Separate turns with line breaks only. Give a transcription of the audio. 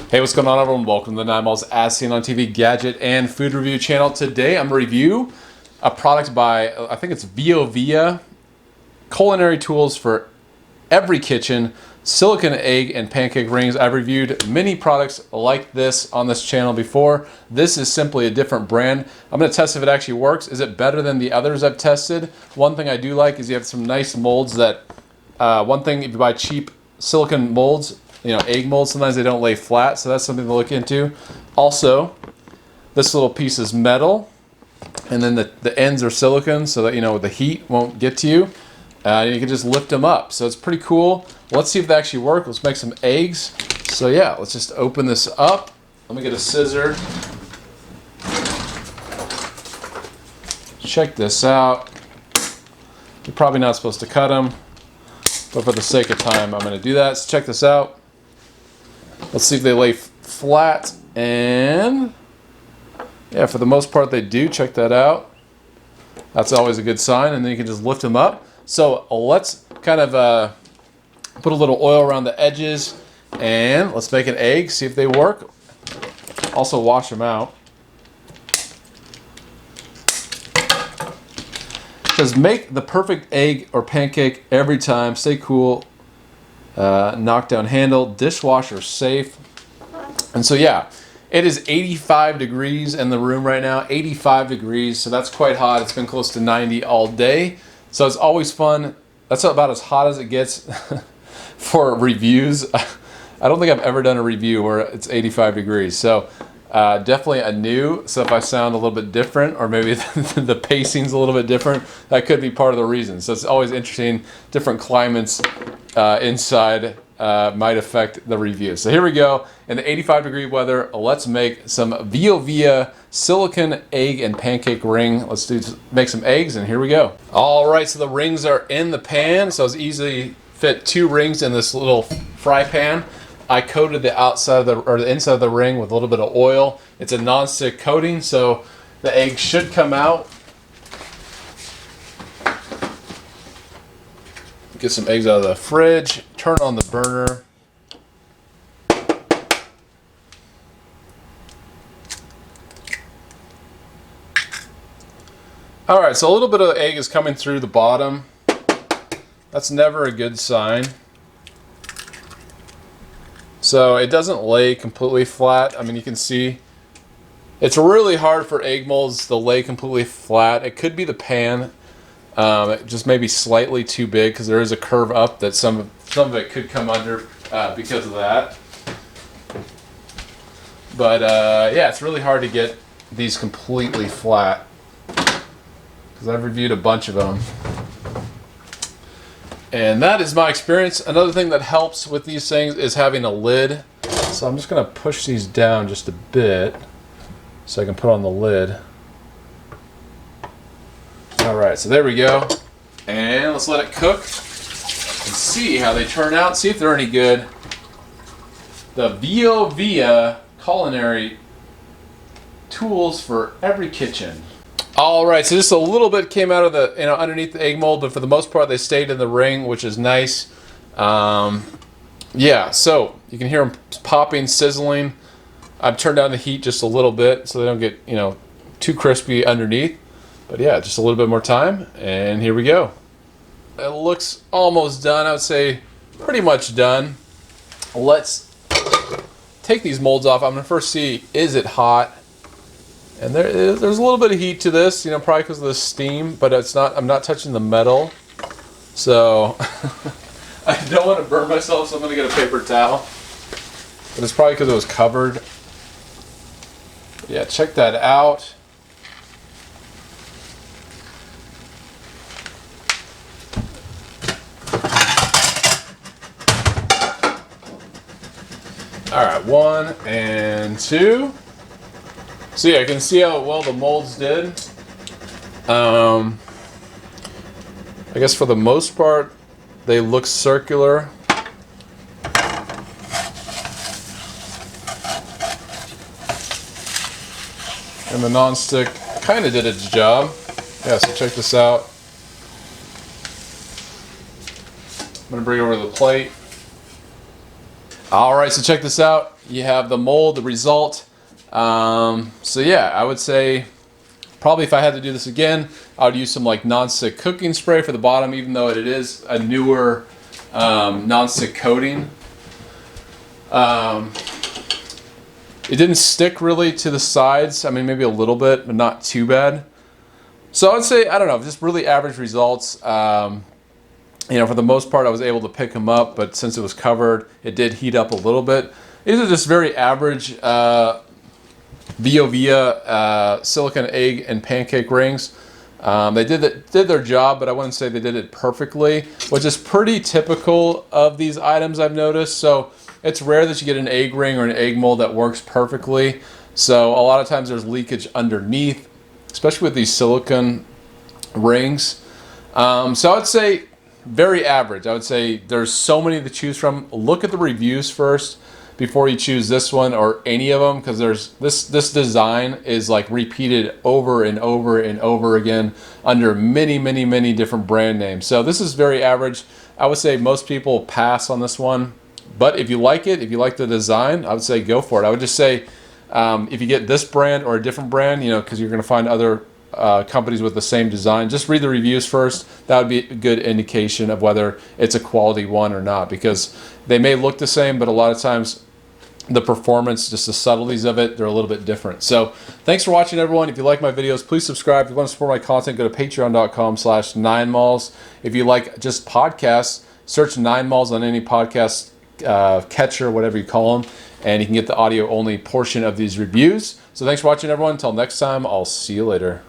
Hey, what's going on, everyone? Welcome to the 9 Miles As Seen on TV Gadget and Food Review channel. Today I'm going to review a product by, I think it's Viovia, culinary tools for every kitchen, silicone egg and pancake rings. I've reviewed many products like this on this channel before. This is simply a different brand. I'm going to test if it actually works. Is it better than the others I've tested? One thing I do like is you have some nice molds that, one thing, if you buy cheap silicone molds, egg molds, sometimes they don't lay flat, so that's something to look into. Also, this little piece is metal, and then the ends are silicone so that the heat won't get to you. And you can just lift them up, so it's pretty cool. Let's see if they actually work. Let's make some eggs. So yeah, let's just open this up. Let me get a scissor. Check this out. You're probably not supposed to cut them, but for the sake of time, I'm going to do that. So check this out. Let's see if they lay flat, and yeah, for the most part they do. Check that out. That's always a good sign, and then you can just lift them up. So let's kind of put a little oil around the edges, and let's make an egg, see if they work. Also wash them out. It says make the perfect egg or pancake every time. Stay cool. Knockdown handle, dishwasher safe. And so yeah, it is 85 degrees in the room right now, 85 degrees, so that's quite hot. It's been close to 90 all day, so it's always fun. That's about as hot as it gets for reviews. I don't think I've ever done a review where it's 85 degrees, so definitely a new. So if I sound a little bit different, or maybe the pacing's a little bit different, that could be part of the reason. So it's always interesting. Different climates inside might affect the review. So here we go. In the 85-degree weather, let's make some Viovia silicone egg and pancake ring. Let's make some eggs, and here we go. All right, so the rings are in the pan. So it's easily fit 2 rings in this little fry pan. I coated the outside of the inside of the ring with a little bit of oil. It's a non-stick coating, so the egg should come out. Get some eggs out of the fridge. Turn on the burner. All right, so a little bit of egg is coming through the bottom. That's never a good sign. So it doesn't lay completely flat. I mean, you can see it's really hard for egg molds to lay completely flat. It could be the pan. It just may be slightly too big because there is a curve up that some of it could come under because of that. But yeah, it's really hard to get these completely flat because I've reviewed a bunch of them. And that is my experience. Another thing that helps with these things is having a lid. So I'm just going to push these down just a bit so I can put on the lid. Alright, so there we go. And let's let it cook and see how they turn out. See if they're any good. The Viovia culinary tools for every kitchen. Alright, so just a little bit came out of the, underneath the egg mold, but for the most part they stayed in the ring, which is nice. Yeah, so you can hear them popping, sizzling. I've turned down the heat just a little bit so they don't get, too crispy underneath. But yeah, just a little bit more time, and here we go. It looks almost done. I would say pretty much done. Let's take these molds off. I'm gonna first see, is it hot? And there's a little bit of heat to this, probably because of the steam, but it's not. I'm not touching the metal, so I don't want to burn myself. So I'm gonna get a paper towel. But it's probably because it was covered. Yeah, check that out. All right, 1 and 2. So yeah, I can see how well the molds did. I guess for the most part, they look circular. And the non-stick kind of did its job. Yeah, so check this out. I'm gonna bring it over to the plate. All right, so check this out. You have the mold, the result. So yeah, I would say probably if I had to do this again, I would use some like non-stick cooking spray for the bottom, even though it is a newer non-stick coating. It didn't stick really to the sides. I mean, maybe a little bit, but not too bad. So I would say, I don't know, just really average results. You know, for the most part, I was able to pick them up, but since it was covered, it did heat up a little bit. These are just very average Viovia silicone egg and pancake rings. They did their job, but I wouldn't say they did it perfectly, which is pretty typical of these items I've noticed. So it's rare that you get an egg ring or an egg mold that works perfectly. So a lot of times there's leakage underneath, especially with these silicone rings. So I'd say very average. I would say there's so many to choose from. Look at the reviews first before you choose this one or any of them, because there's this design is like repeated over and over and over again under many different brand names. So this is very average. I would say most people pass on this one, but if you like it, if you like the design, I would say go for it. I would just say if you get this brand or a different brand, you know, because you're going to find other companies with the same design, just read the reviews first. That would be a good indication of whether it's a quality one or not, because they may look the same, but a lot of times the performance, just the subtleties of it, they're a little bit different. So thanks for watching, everyone. If you like my videos, please subscribe. If you want to support my content, go to patreon.com/9malls. If you like just podcasts, search 9 Malls on any podcast catcher, whatever you call them, and you can get the audio only portion of these reviews. So thanks for watching, everyone. Until next time, I'll see you later.